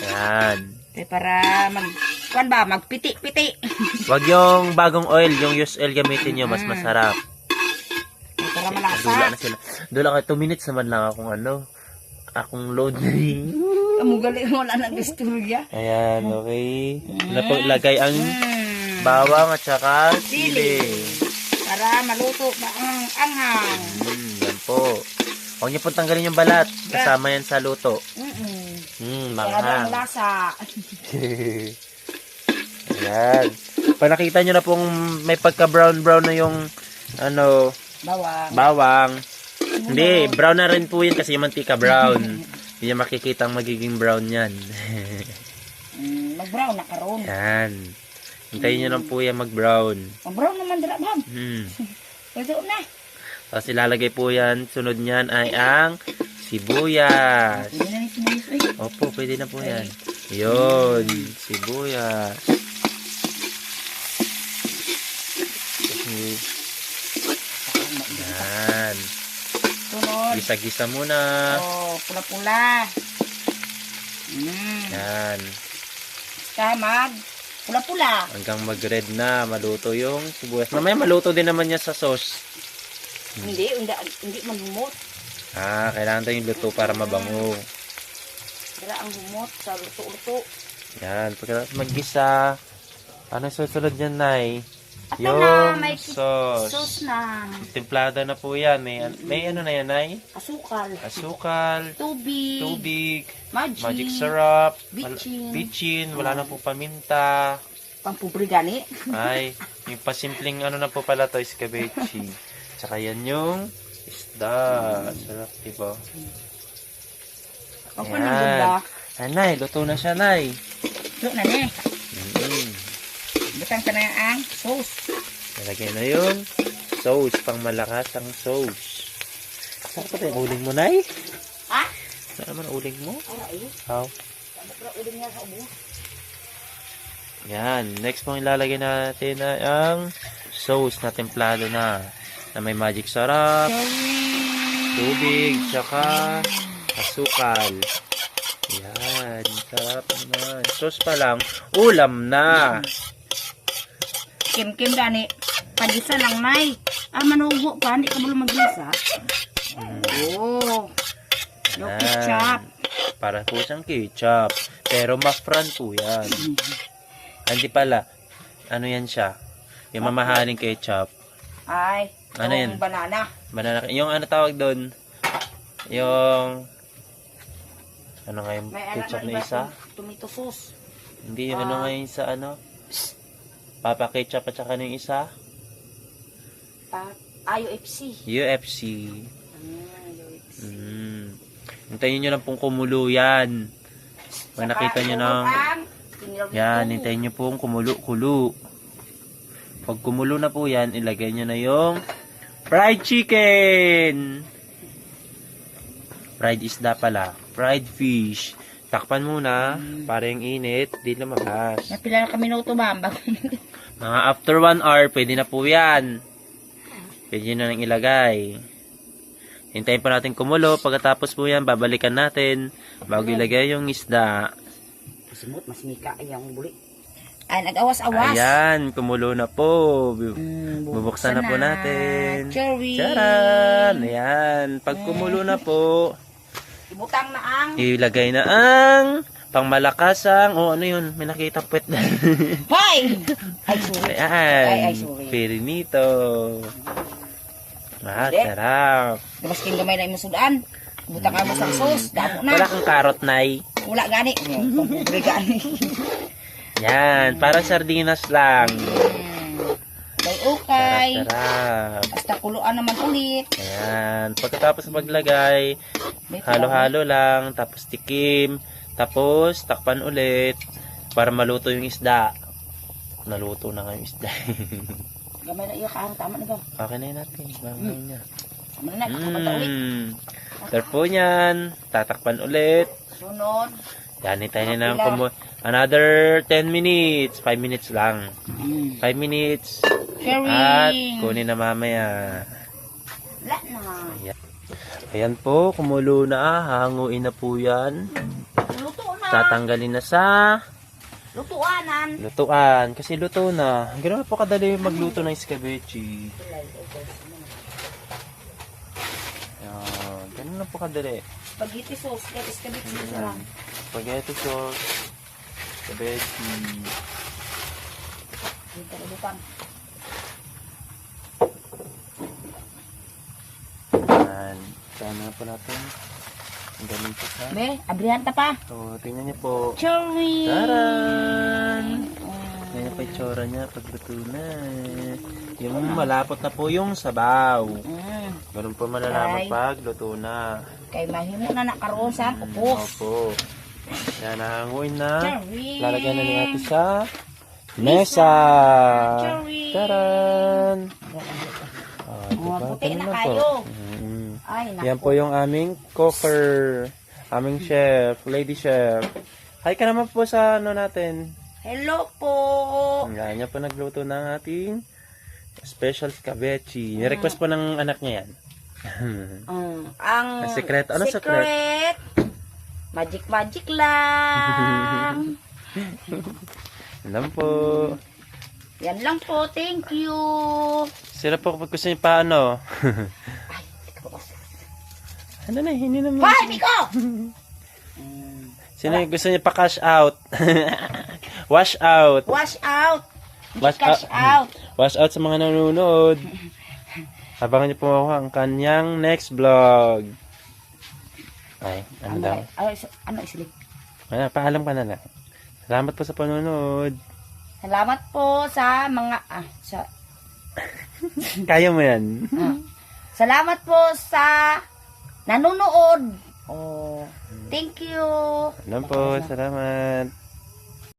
Yan. Para magpiti-piti. Wag yung bagong oil, yung used oil gamitin nyo, mas masarap. Para malasa. Dula na sila. Dula ka, 2 minutes naman lang akong load na rin. Amugali mo na ng istorya. Ayan, okay. Lagay ang bawang at saka sili. Para maluto ba ang anghang. Yan po. Huwag niyo pong tanggalin yung balat. Kasama yan sa luto. Maghang. Lasa. Ayan. Pag nakita nyo na pong may pagka-brown-brown na yung bawang. Hindi, brown na rin po yun kasi yung mantika brown. Hindi niya makikita ang magiging brown yan. Mag-brown na karon. Yan. Hintayin nyo lang po yan mag-brown. Mag-brown naman dala, ma'am. Ito na. Tapos ilalagay po yan, sunod niyan ay ang sibuyas. Pwede na yung sibuyas. Opo, pwede na po yan. Yun, sibuyas. Yan. Sunod. Gisa-gisa muna. Pula-pula. Yan. Kamag. Pula-pula. Hanggang mag-red na, maluto yung sibuyas. Mamaya maluto din naman niya sa sauce. Hindi manhumot. Kailangan tayo yung luto para mabango. Dala ang humot sa luto-luto. Yan, pagkatapos mag-gisa, ano susunod yan, Nay? At yung may sauce na. Templada na po yan. May ano na yan, Nay? Asukal. Tubig. Magic syrup. Bitchin. Wala na po paminta. Pampubri gani. Ay, yung pasimpleng ano na po pala to, escabeche. Tsaka yan yung isda. Sarap, diba? Ayan. Nay, luto na siya, Nay. Luto na, ne. Butang ka na ang sauce. Nalagay na yung sauce, pang malakas ang sauce. Saan pa yung uling mo, Nay? Ha? Saan naman uling mo? Ay. How? Uling nga sa ubo. Yan. Next pong ilalagay natin ay ang sauce na templado na may magic sarap, tubig, tsaka asukal. Yan. Sarap naman. Sauce pa lang. Ulam na. Kim gani. Pagisa lang, Nay. Manubo pa. Hindi ka mo mag-gisa. No ketchup. Para po siyang ketchup. Pero mafran po yan. Hindi pala. Ano yan siya? Yung mamahaling ketchup. Ay. Ano yan? Banana. Yung ano tawag doon? Yung ano nga yung ketchup na isa? Tomato sauce. Hindi, yung ano nga yung sa ano? Papa ketchup at saka yung isa? UFC. UFC. Hintayin nyo lang pong kumulo yan. Pag nakita nyo ng yan, hintayin nyo pong kumulo. Pag kumulo na po yan, ilagay nyo na yung fried chicken. Fried isda pala. Fried fish. Takpan muna para yung init di lumabas. Napila na kami minuto, ma'am. Mga after 1 hour, pwede na po yan. Pwede na nang ilagay. Hintayin pa natin kumulo. Pagkatapos po yan, babalikan natin bago ilagay yung isda. Masimot, mas mika yung buli. Ay, nag-awas-awas. Ayan, kumulo na po. Bubuksan na po natin. Charan! Ayan, pag kumulo na po, ibutang na ang ilagay na ang pangmalakasang, ano yun, may nakita puwet na. Hoy! Ay, sorry. Ayan, Ay, sorry. pirinito. Sarap. Damaskin gamay na imusudaan. Butang ka mo sa sauce. Damo na. Wala kang karot, Nay. Wala gani. Pampubre gani. Yan, parang sardinas lang. Bay ukay. Sarap. Basta kuluan naman ulit. Ayan, pagkatapos maglagay, halo-halo lang, tapos tikim, tapos takpan ulit para maluto yung isda. Naluto na nga yung isda. Gamay na iya ka, tama na ba? Okay na yun natin. Bangay niya. Tama na, kakapanta ulit. After po yan, tatakpan ulit. Sunod. Yan, hintayin na ng another 10 minutes. 5 minutes lang. 5 minutes. At kunin na mamaya. Wala na. Ayan po, kumulo na. Hanguin na po yan. Luto na. tatanggalin na sa Lutuanan. lutuan. Kasi luto na. Ganun po kadali magluto ng escabeche. Yan. Ganun na po kadali. Spaghetti sauce. Kaya iskabit sa lang. Spaghetti sauce. Escabeche. Dito na lupan. Yan. Sana po natin. Ang galing po sa. Be, abrihanta pa. So, tingnan niyo po. Cherry. Taran! Yan pa yung tsura niya pagluto na. Yung malapot na po yung sabaw. Ganun po malalaman Ay. pag luto na. Kay mahimo na nakaroon sa pupos. Opo. Yan, nahanguin na. Cherry. Lalagyan na ni ate sa mesa. Cherry. Taran! Oh, puti Ganun na lang po. kayo. Ay, naku. Yan po yung aming cooker. Aming chef, lady chef. Hi ka naman po sa ano natin. Hello po. Yan, yan po nagluto ng ating special escabeche. Ni-request po ng anak niya yan. Ang Secret. Ano secret? Magic lang. Alam po. Yan lang po. Thank you. Sila po kapag gusto niyo pa ano. Ano na, hindi naman. Hoy, Miko! Sino yung gusto niyo pa cash out? Wash out. Wash out. Wash Cash out. Wash out sa mga nanonood. Abangan niyo po ako ang kanyang next vlog. Ay, ano daw? Ano isli? Ano, paalam ka na lang. Salamat po sa panonood. Salamat po sa mga Kaya mo yan. Salamat po sa nanonood. Oh, thank you. Alam po, salamat.